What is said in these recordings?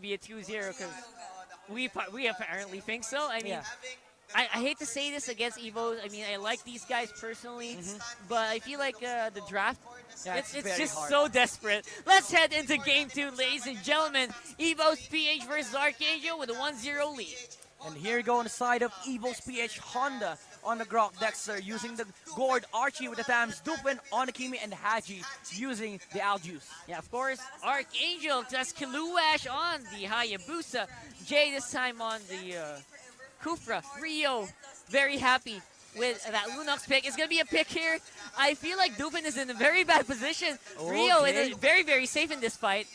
be a 2-0 because we apparently think so. I mean, Yeah. I hate to say this against Evos. I mean, I like these guys personally, but I feel like the draft, Yeah, it's very just hard. so desperate. Let's head into game 2, ladies and gentlemen. Evos PH versus Arkangel with a 1-0 lead. And here you go on the side of Evos PH Honda on the Grok Dexter using the Gord Archie with the Tams, Dupin, Onakimi, and Haji using the Aljuice. Yeah, of course, Arkangel does Kiluash on the Hayabusa. Jay this time on the Kufra. Rio, very happy with that Lunox pick. It's going to be a pick here. I feel like Dupin is in a very bad position. Rio is very, very safe in this fight.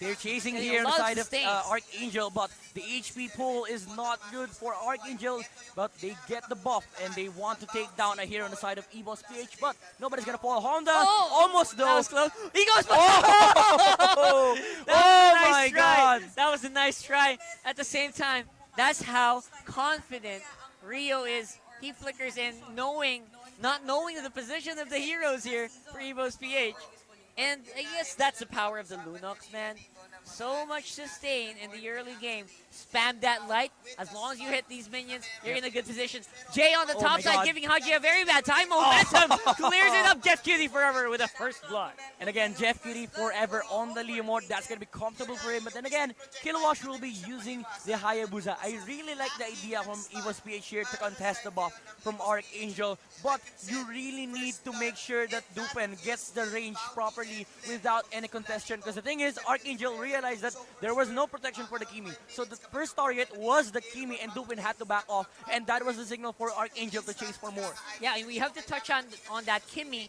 They're chasing And here a on the lot of side of sustains. Archangel, but the HP pull is not good for Archangel, but they get the buff and they want to take down a hero on the side of Evos PH, but nobody's gonna fall. Honda, almost though. That was close. He goes. Oh, That was a my nice try. God. That was a nice try. At the same time, that's how confident Rio is. He flickers in, not knowing the position of the heroes here for Evos PH. And I guess that's the power of the Lunox, man. So much sustain in the early game. Spam that light. As long as you hit these minions, you're in a good position. Jay on the top side God. giving Haji a very bad time. Momentum clears it up. Jeff Cutie forever with a first blood. And again, Jeff Cutie forever on the Leo mode. That's going to be comfortable for him. But then again, Kilowash will be using the Hayabusa. I really like the idea from Evos PH here to contest the buff from Archangel. But you really need to make sure that Dupin gets the range properly without any contestation. Because the thing is, Archangel realized that there was no protection for the Kimi. So the first target was the Kimi and Dupin had to back off. And that was the signal for Archangel to chase for more. Yeah, and we have to touch on that Kimi.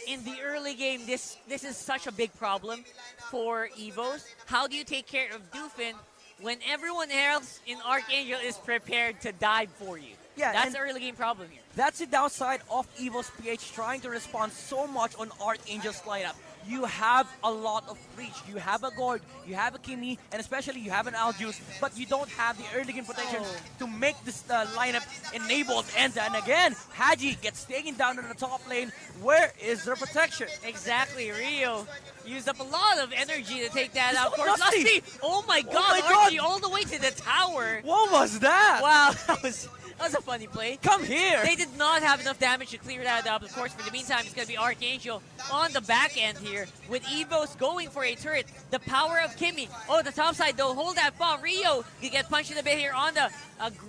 In the early game, this is such a big problem for Evos. How do you take care of Dupin when everyone else in Archangel is prepared to die for you? Yeah, that's the early game problem here. That's the downside of Evos PH trying to respond so much on Archangel's lineup. You have a lot of reach. You have a Gord, you have a Kimi, and especially you have an Aljuice, but you don't have the early game protection to make this lineup enabled. And then again, Haji gets taken down in the top lane. Where is their protection? Exactly, Rio used up a lot of energy to take that out. Of So course, Lusty! Lusty! Oh my god, Archie all the way to the tower. What was that? Wow, that was a funny play. Come here! They did not have enough damage to clear that up. Of course, for the meantime, it's going to be Arkangel on the back end here with Evos going for a turret. The power of Kimi. Oh, the top side though. Hold that ball. Rio, you get punched in the bit here on a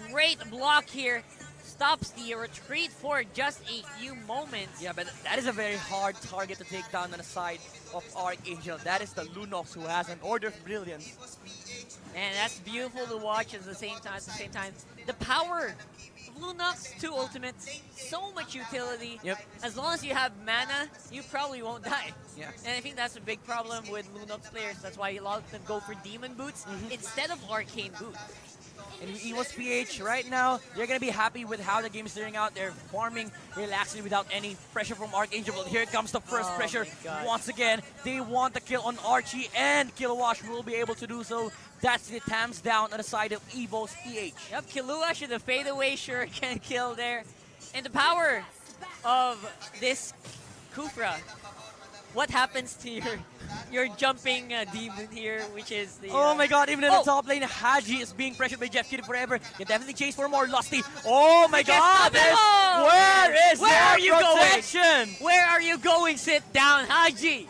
great block here. Stops the retreat for just a few moments. Yeah, but that is a very hard target to take down on the side of Archangel. That is the Lunox who has an Order of Brilliance. And that's beautiful to watch at the same time. The power of Lunox 2 ultimates, so much utility. Yep. As long as you have mana, you probably won't die. Yeah. And I think that's a big problem with Lunox players. That's why a lot of them go for Demon Boots instead of Arcane Boots. And Evos PH right now, they're going to be happy with how the game is turning out. They're farming relaxedly without any pressure from Archangel. But here comes the first pressure. Once again, they want the kill on Archie, and Kilowash will be able to do so. That's the Tams down on the side of Evos PH. Yep, Kiluash with a fadeaway sure can kill there. And the power of this Kufra. What happens to your jumping demon here, which is the... Oh my god, even in the top lane, Haji is being pressured by Jeff Kitty forever. Can definitely chase for more. Lusty. Oh my god, where are you going? Where are you going? Sit down, Haji.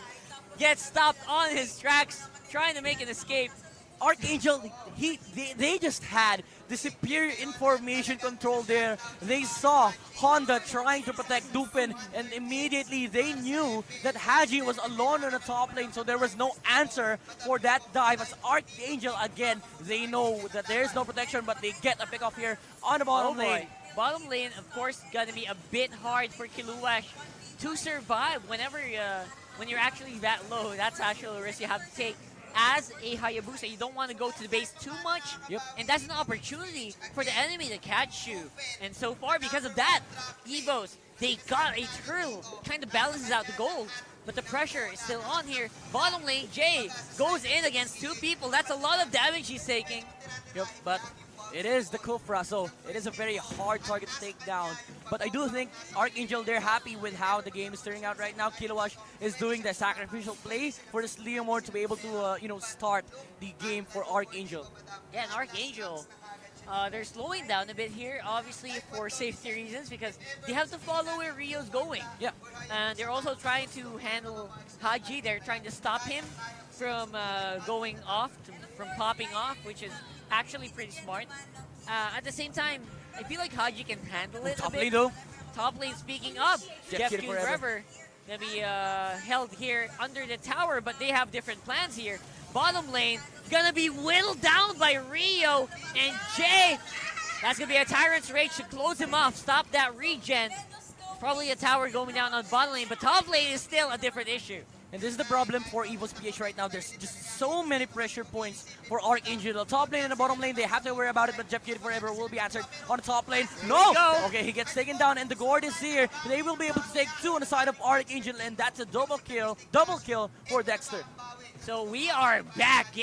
Gets stopped on his tracks, trying to make an escape. Archangel, they just had the superior information control there. They saw Honda trying to protect Dupin, and immediately they knew that Haji was alone on the top lane, so there was no answer for that dive. As Archangel, again, they know that there's no protection, but they get a pick off here on the bottom lane. Bottom lane, of course, gonna be a bit hard for Kiluash to survive whenever when you're actually that low. That's actually a risk you have to take. As a Hayabusa, you don't want to go to the base too much, and that's an opportunity for the enemy to catch you. And so far, because of that, Evos, they got a turtle, kind of balances out the gold, but the pressure is still on here. Bottom lane, Jay goes in against two people. That's a lot of damage he's taking. Yep, but It is the Kufra, so it is a very hard target to take down. But I do think Arkangel, they're happy with how the game is turning out right now. Kilowash is doing the sacrificial play for this Leomord to be able to, start the game for Arkangel. Yeah, and Archangel, they're slowing down a bit here, obviously for safety reasons, because they have to follow where Rio's going. Yeah. And they're also trying to handle Haji. They're trying to stop him from going off, from popping off, which is actually pretty smart. At the same time, I feel like Haji can handle it a Top bit. lane though. Top lane, speaking of, Jeff Jeff Kitty Q Forever gonna be held here under the tower, but they have different plans here. Bottom lane gonna be whittled down by Rio and Jay. That's gonna be a Tyrant's Rage to close him off, stop that regen. Probably a tower going down on bottom lane, but top lane is still a different issue. And this is the problem for Evos PH right now. There's just so many pressure points for Arkangel. The top lane and the bottom lane, they have to worry about it, but Jeff Kitty Forever will be answered on the top lane. No! Okay, he gets taken down, and the Gord is here. They will be able to take two on the side of Arkangel, and that's a double kill for Dexter. So we are back.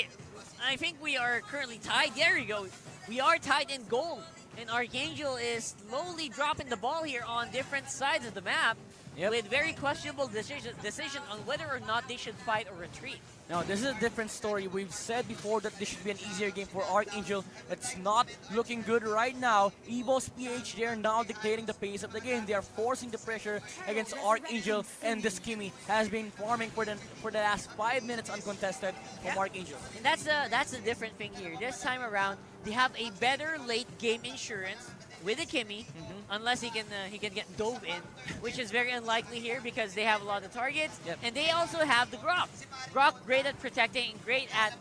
I think we are currently tied. There you go. We are tied in gold. And Arkangel is slowly dropping the ball here on different sides of the map. Yep. With very questionable decision on whether or not they should fight or retreat. Now, this is a different story. We've said before that this should be an easier game for Arkangel. It's not looking good right now. Evos PH, they're now dictating the pace of the game. They are forcing the pressure against Arkangel, and this Kimmy has been farming for the last 5 minutes uncontested from Arkangel. And that's a different thing here. This time around, they have a better late game insurance with a Kimmy, unless he can get dove in, which is very unlikely here because they have a lot of targets. Yep. And they also have the Grok. Grok great at protecting and great at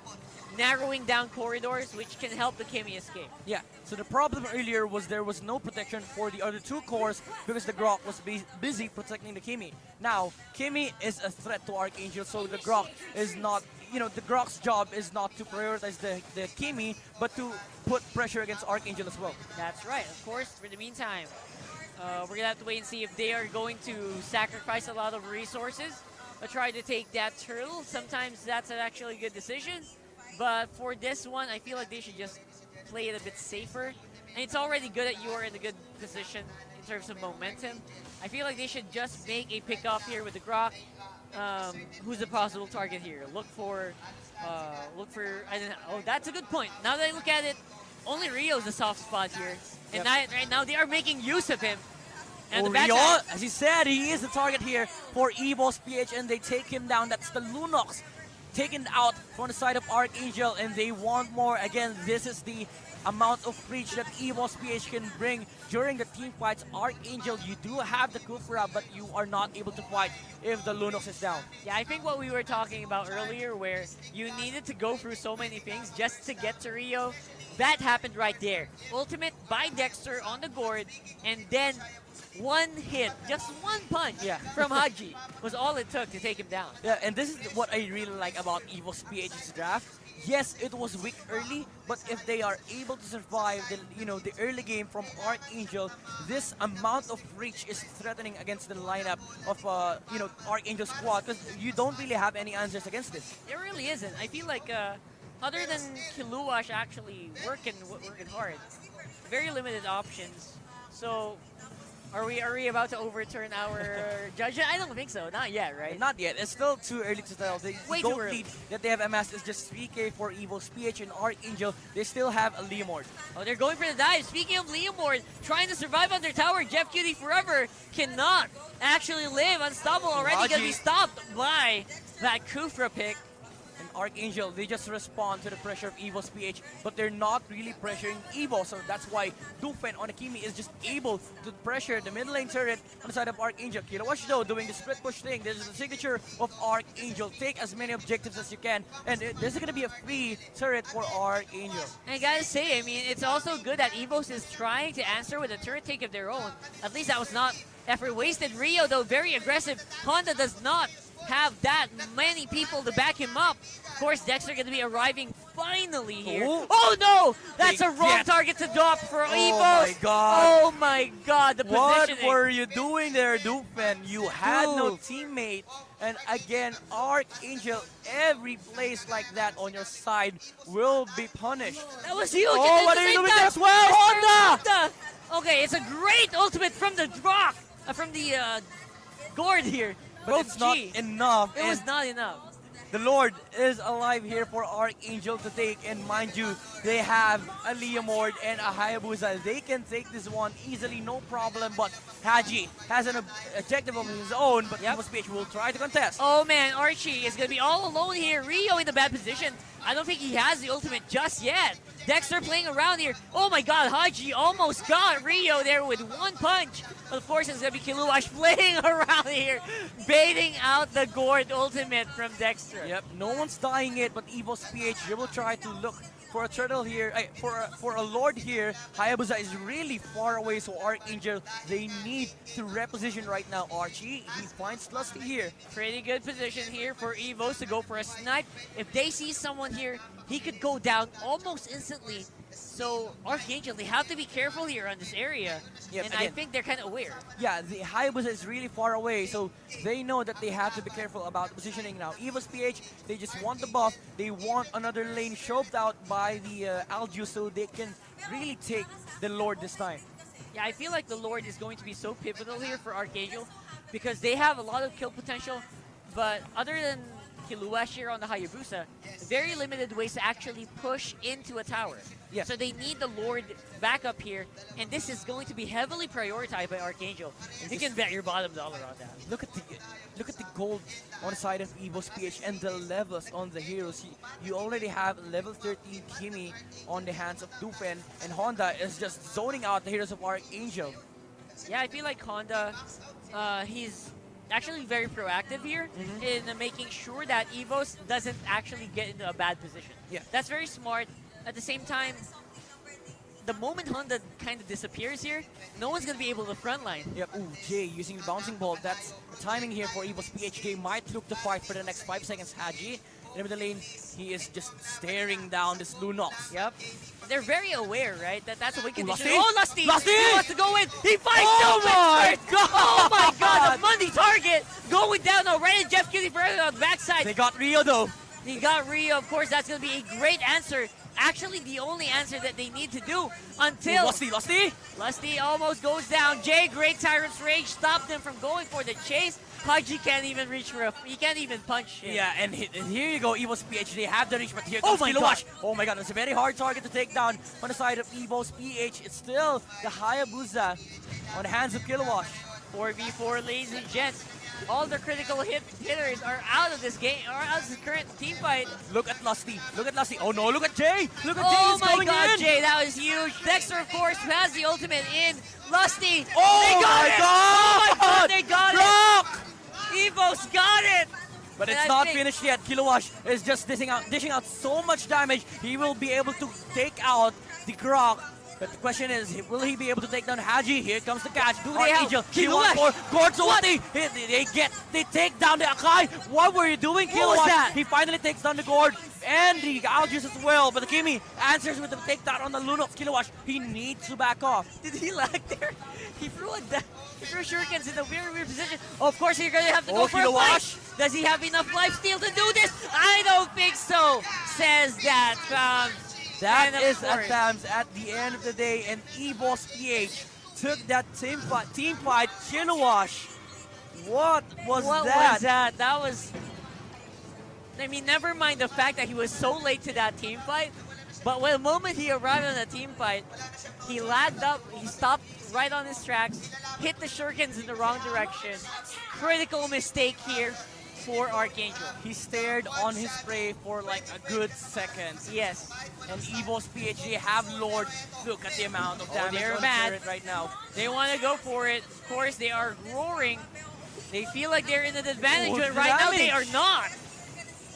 narrowing down corridors, which can help the Kimmy escape. Yeah, so the problem earlier was there was no protection for the other two cores because the Grok was busy protecting the Kimmy. Now, Kimmy is a threat to Arkangel, so the Grok is not, the Grok's job is not to prioritize the Kimmy, but to put pressure against Arkangel as well. That's right. Of course, for the meantime, we're going to have to wait and see if they are going to sacrifice a lot of resources or try to take that turtle. Sometimes that's actually a good decision. But for this one, I feel like they should just play it a bit safer. And it's already good that you are in a good position in terms of momentum. I feel like they should just make a pick-up here with the Grok. Who's the possible target here? Look for, I don't know. Oh, that's a good point. Now that I look at it, only Rio's the soft spot here. And right now they are making use of him. And the Rio, backside, as you said, he is the target here for Evos PH, and they take him down. That's the Lunox taken out from the side of Arkangel, and they want more. Again, this is the amount of reach that Evos PH can bring during the team fights. Arkangel, you do have the Kufra, but you are not able to fight if the Lunox is down. yeah, I think what we were talking about earlier, where you needed to go through so many things just to get to Rio, that happened right there. Ultimate by Dexter on the Gord, and then one hit, just one punch from Haji was all it took to take him down. Yeah, and this is what I really like about Evos PH's draft. Yes, it was weak early, but if they are able to survive the early game from Arkangel, this amount of reach is threatening against the lineup of Arkangel squad, because you don't really have any answers against this. It really isn't. I feel like other than Kiluash actually working hard, very limited options. So are we about to overturn our judgment? I don't think so. Not yet, right? Not yet. It's still too early to tell. The Way too gold early. lead that they have amassed is just 3K for Evos PH and Arkangel. They still have a Leomord. Oh, they're going for the dive. Speaking of Leomord, trying to survive on their tower, Jeff Cutie Forever cannot actually live. Unstoppable already gonna be stopped by that Kufra pick. And Arkangel, they just respond to the pressure of Evos PH, but they're not really pressuring Evo, so that's why Dufen on Akimi is just able to pressure the mid lane turret on the side of Arkangel. Kilowash though doing the split push thing. This is the signature of Arkangel. Take as many objectives as you can, and this is gonna be a free turret for Arkangel. And I gotta say, I mean, it's also good that Evos is trying to answer with a turret take of their own. At least that was not effort wasted. Rio though, very aggressive. Honda does not have that many people to back him up. Of course, Dexter going to be arriving finally here. Oh no! That's a wrong target to drop for Evos. my God. Oh my God, the What positioning. were you doing there, Dufen? You had no teammate. And again, Arkangel, every place like that on your side will be punished. That was huge. Oh, And at what the are you same doing time, there as well? Honda! Okay, it's a great ultimate from the Drock, from the Gord here. But it's not G. enough. It and was not enough. the Lord is alive here for Arkangel to take. And mind you, they have a Leomord and a Hayabusa. They can take this one easily, no problem. But Haji has an objective of his own, but Evos PH will try to contest. Oh man, Archie is going to be all alone here. Rio in the bad position. I don't think he has the ultimate just yet. Dexter playing around here. Oh my God, Haji almost got Rio there with one punch. But of course, it's going to be Kiluash playing around here, baiting out the Gord ultimate from Dexter. Yep, no one's dying it, but Evos PH, they will try to look for a turtle here, for a Lord here. Hayabusa is really far away, so Arkangel, they need to reposition right now. Archie, he finds Lusty here. Pretty good position here for Evos to go for a snipe. If they see someone here, he could go down almost instantly. So Arkangel, they have to be careful here on this area. Yep, and I think they're kind of aware. Yeah, the Hayabusa is really far away, so they know that they have to be careful about positioning now. Evos PH, they just want the buff. They want another lane shoved out by the Alju so they can really take the Lord this time. Yeah, I feel like the Lord is going to be so pivotal here for Arkangel because they have a lot of kill potential, but other than Kiluash here on the Hayabusa, very limited ways to actually push into a tower. Yeah. So they need the Lord back up here, and this is going to be heavily prioritized by Arkangel. You can bet your bottom dollar on that. Look at the gold on the side of Evos PH and the levels on the heroes. You already have level 13 Kimi on the hands of Dufen, and Honda is just zoning out the heroes of Arkangel. Yeah, I feel like Honda, he's actually very proactive here in making sure that Evos doesn't actually get into a bad position. Yeah. That's very smart. At the same time, the moment Honda kind of disappears here, no one's going to be able to frontline. Yep, ooh, Jay using the bouncing ball. That's the timing here for Evos PH. Jay might look to fight for the next 5 seconds. Haji, in the lane, he is just staring down this Lunox. Yep. They're very aware, right? That's a win condition. Lusty? Oh, Lusty! Lusty! He wants to go in. He finds Oh my God! Oh my God! The money target going down already. Jeff Kitty further on the backside. They got Rio though. He got Rio. Of course, that's going to be a great answer. Actually, the only answer that they need to do until Lusty almost goes down. Jay, great Tyrant's Rage, stopped him from going for the chase. Haji can't even reach for he can't even punch him. Yeah, and here you go, Evos PH. They have the reach, but here Oh comes my Kiluash. Oh my God, it's a very hard target to take down on the side of Evos PH. It's still the Hayabusa on the hands of Kiluash. 4v4, ladies and gents. All the critical hitters are out of this game, are out of this current team fight. Look at Lusty. Look at Lusty. Oh no, look at Jay. Look at Jay. Oh He's my going God, in. Jay, that was huge. Dexter, of course, who has the ultimate in. Lusty. Oh They got my it. God. Oh my God, they got Rock. it. Evos got it. But it's And I not think- finished yet. Kiluash is just dishing out so much damage. He will be able to take out the Grok. But the question is, will he be able to take down Haji? Here comes the catch. Do they have Arkangel, he wants more. Gortsuati. They take down the Akai. What were you doing, Kiluash? What was that? He finally takes down the Gord and the Algius as well. But the Kimi answers with the takedown on the Lunox. Kiluash, he needs to back off. Did he lag there? He threw shurikens in a very weird position. Of course, you're going to have to go for a Kiluash. fight. Does he have enough lifesteal to do this? I don't think so, says that. That And of is course- attempts at the end of the day, and Evos PH took that team fight. Kiluash, what was What that? was that? That was... I mean, never mind the fact that he was so late to that team fight, but when the moment he arrived on the team fight, he lagged up, he stopped right on his tracks, hit the shurikens in the wrong direction. Critical mistake here for Arkangel. He stared on his prey for like a good second. Yes. And Evos PH, they have Lord. Look at the amount of damage they're on mad. turret right now. They want to go for it. Of course, they are roaring. They feel like they're in an advantage, Oh, but right now they are damage. not.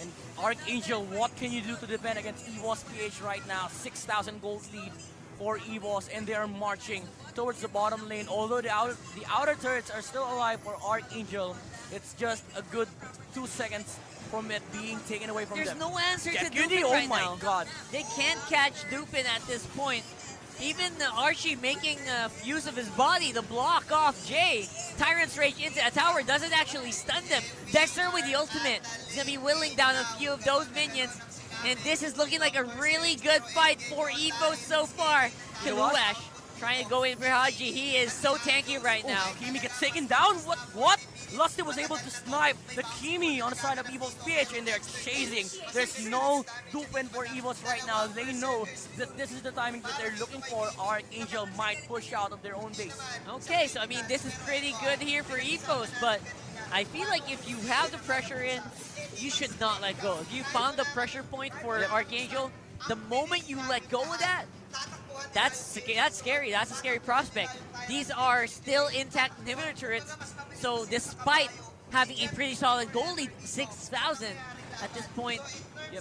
And Arkangel, what can you do to defend against Evos PH right now? 6,000 gold lead for Evos, and they are marching towards the bottom lane. Although the outer turrets are still alive for Arkangel, It's just a good 2 seconds from it being taken away from There's them. no answer to Deputy, Dupin oh right my now. god. They can't catch Dupin at this point. Even Archie making use of his body to block off Jay. Tyrant's Rage into a tower doesn't actually stun them. Dexter with the ultimate is going to be whittling down a few of those minions. And this is looking like a really good fight for Evos so far. You know what? Kiluash trying to go in for Haji. He is so tanky right now. Kimi gets taken down. What? Lusty was able to snipe the Kimi on the side of Evos PH, and they're chasing. There's no Dupin for Evos right now. They know that this is the timing that they're looking for. Arkangel might push out of their own base. Okay, so I mean, this is pretty good here for Evos, but I feel like if you have the pressure in, you should not let go. If you found the pressure point for Arkangel, the moment you let go of that, that's scary. That's a scary prospect. These are still intact inhibitor turrets, so despite having a pretty solid goal lead, 6,000 at this point,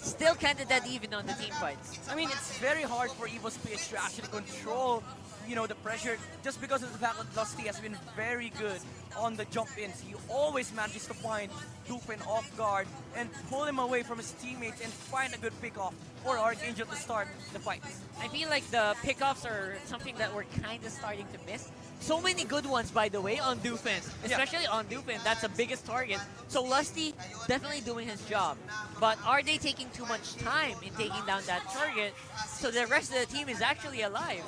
still kind of dead even on the team fights. I mean, it's very hard for Evo's PH to actually control, the pressure, just because of the fact that Lusty has been very good on the jump-ins. He always manages to find Dupin off guard and pull him away from his teammates and find a good pick-off for Arkangel to start the fight. I feel like the pickoffs are something that we're kind of starting to miss. So many good ones, by the way, on Dupin, especially on Dupin. That's the biggest target. So Lusty definitely doing his job. But are they taking too much time in taking down that target so the rest of the team is actually alive?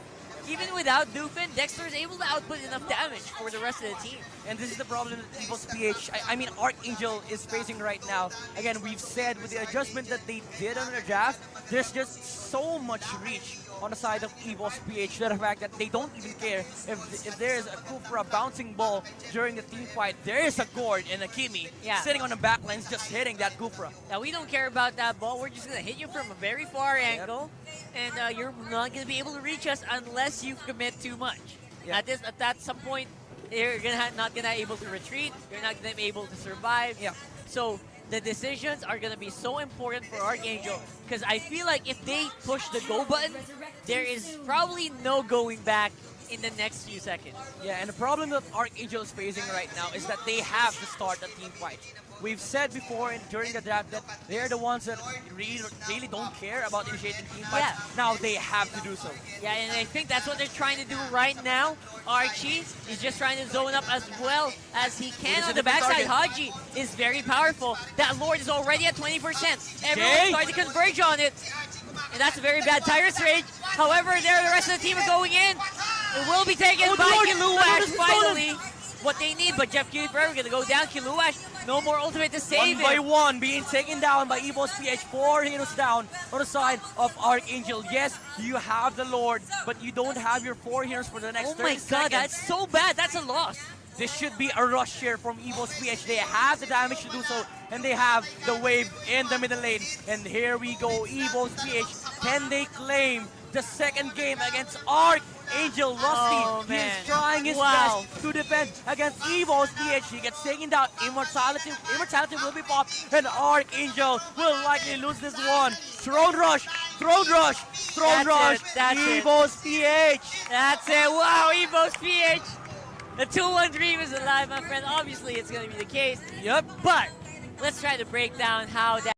Even without Dupin, Dexter is able to output enough damage for the rest of the team. And this is the problem that Evo's PH, I mean Arkangel is facing right now. Again, we've said with the adjustment that they did on the draft, there's just so much reach on the side of Evo's PH, to the fact that they don't even care if there is a Kufra bouncing ball during the team fight. There is a Gord and a Kimi sitting on the back lines just hitting that Kufra. Now we don't care about that ball. We're just going to hit you from a very far angle, and you're not going to be able to reach us unless you commit too much. At some point, you're not going to be able to retreat. You're not going to be able to survive. So the decisions are going to be so important for Arkangel, because I feel like if they push the go button, there is probably no going back in the next few seconds. Yeah, and the problem that Arkangel is facing right now is that they have to start the team fight. We've said before during the draft that they're the ones that really don't care about initiating team fights. Now they have to do so. Yeah, and I think that's what they're trying to do right now. Archie is just trying to zone up as well as he can on the backside. Haji is very powerful. That Lord is already at 20%. Everyone's starting to converge on it. And that's a very bad Tyrant's Rage. However, the rest of the team are going in. It will be taken by Kiluash finally. What they need, but Jeff Cutie Forever going to go down. Kiluash, no more ultimate to save him. One by one, being taken down by Evo's PH. 4 heroes down on the side of Arkangel. Yes, you have the Lord, but you don't have your 4 heroes for the next 30 seconds. Oh my god, that's so bad. That's a loss. This should be a rush here from Evo's PH. They have the damage to do so, and they have the wave in the middle lane. And here we go, Evo's PH. Can they claim the second game against Arkangel? Lusty, he is trying his best to defend against Evo's PH. He gets taken down. Immortality will be popped, and Arkangel will likely lose this one. Throne rush, throne rush, throne rush. Evo's PH. That's it. Wow, Evo's PH. The 2-1 dream is alive, my friend. Obviously, it's going to be the case. But let's try to break down how that